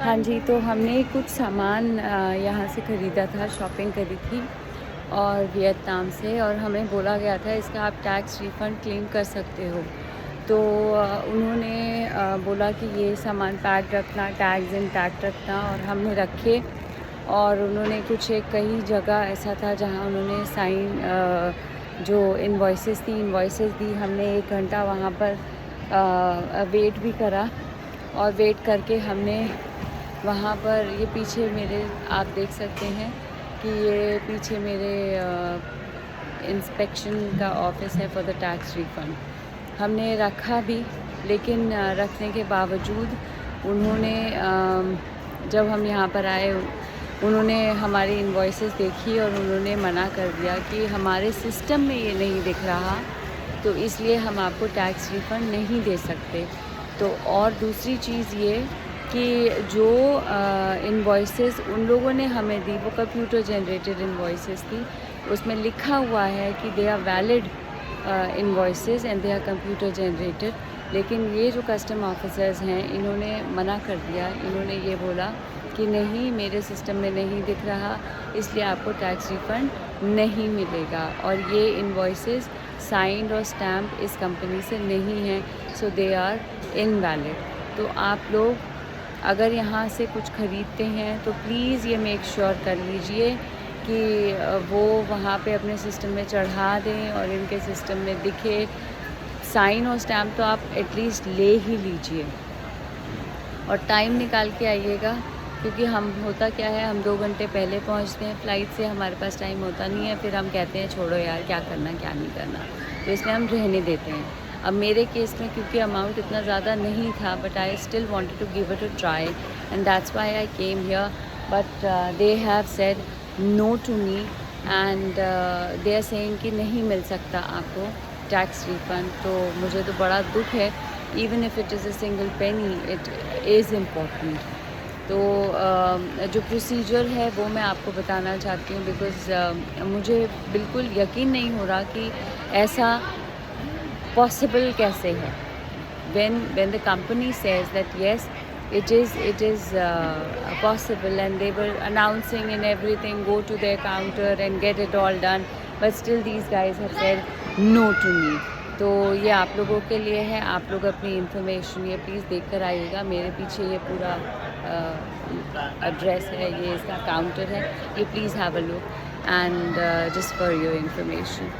हाँ जी, तो हमने कुछ सामान यहाँ से ख़रीदा था, शॉपिंग करी थी और वियतनाम से, और हमें बोला गया था इसका आप टैक्स रिफ़ंड क्लेम कर सकते हो। तो उन्होंने बोला कि ये सामान पैक रखना, टैग्स इंटैक्ट रखना, और हमने रखे। और उन्होंने कुछ एक कई जगह ऐसा था जहाँ उन्होंने जो इनवॉइसेस दी। हमने 1 घंटा वहाँ पर वेट भी करा, और वेट करके हमने वहाँ पर ये पीछे मेरे आप देख सकते हैं कि ये पीछे मेरे इंस्पेक्शन का ऑफिस है फॉर द टैक्स रिफ़ंड। हमने रखा भी, लेकिन रखने के बावजूद उन्होंने जब हम यहाँ पर आए उन्होंने हमारी इनवॉइसेस देखी और उन्होंने मना कर दिया कि हमारे सिस्टम में ये नहीं दिख रहा, तो इसलिए हम आपको टैक्स रिफ़ंड नहीं दे सकते। तो और दूसरी चीज़ ये कि जो इनवॉइसेस उन लोगों ने हमें दी वो कंप्यूटर जनरेटेड इनवॉइसेस थी। उसमें लिखा हुआ है कि they are valid invoices and they are computer generated, लेकिन ये जो कस्टम ऑफिसर्स हैं इन्होंने मना कर दिया। इन्होंने ये बोला कि नहीं, मेरे सिस्टम में नहीं दिख रहा, इसलिए आपको टैक्स रिफ़ंड नहीं मिलेगा, और ये इनवॉइसेस साइंड और स्टैम्प इस कंपनी से नहीं हैं, सो दे आर इनवैलिड। तो आप लोग अगर यहाँ से कुछ ख़रीदते हैं तो प्लीज़ ये मेक श्योर कर लीजिए कि वो वहाँ पे अपने सिस्टम में चढ़ा दें और इनके सिस्टम में दिखे। साइन और स्टैम्प तो आप एटलीस्ट ले ही लीजिए, और टाइम निकाल के आइएगा, क्योंकि होता क्या है, हम 2 घंटे पहले पहुँचते हैं फ़्लाइट से, हमारे पास टाइम होता नहीं है, फिर हम कहते हैं छोड़ो यार, क्या करना क्या नहीं करना, तो इसलिए हम रहने देते हैं। अब मेरे केस में क्योंकि अमाउंट इतना ज़्यादा नहीं था, but I still wanted to give it a try, and that's why I came here, but they have said no to me, and they are saying कि नहीं मिल सकता आपको टैक्स रिफ़ंड। तो मुझे तो बड़ा दुख है, even if it is a single penny, it is important. तो जो प्रोसीजर है वो मैं आपको बताना चाहती हूँ, बिकॉज़ मुझे बिल्कुल यकीन नहीं हो रहा कि ऐसा पॉसिबल कैसे है। when the company says that yes, it is possible, and they were announcing and everything, go to their counter and get it all done, but still these guys have said no to me. तो ये आप लोगों के लिए है, आप लोग अपनी इन्फॉर्मेशन ये प्लीज़ देख कर आइएगा। मेरे पीछे ये पूरा एड्रेस है, ये इसका काउंटर है, ये please have a look, and just for your information.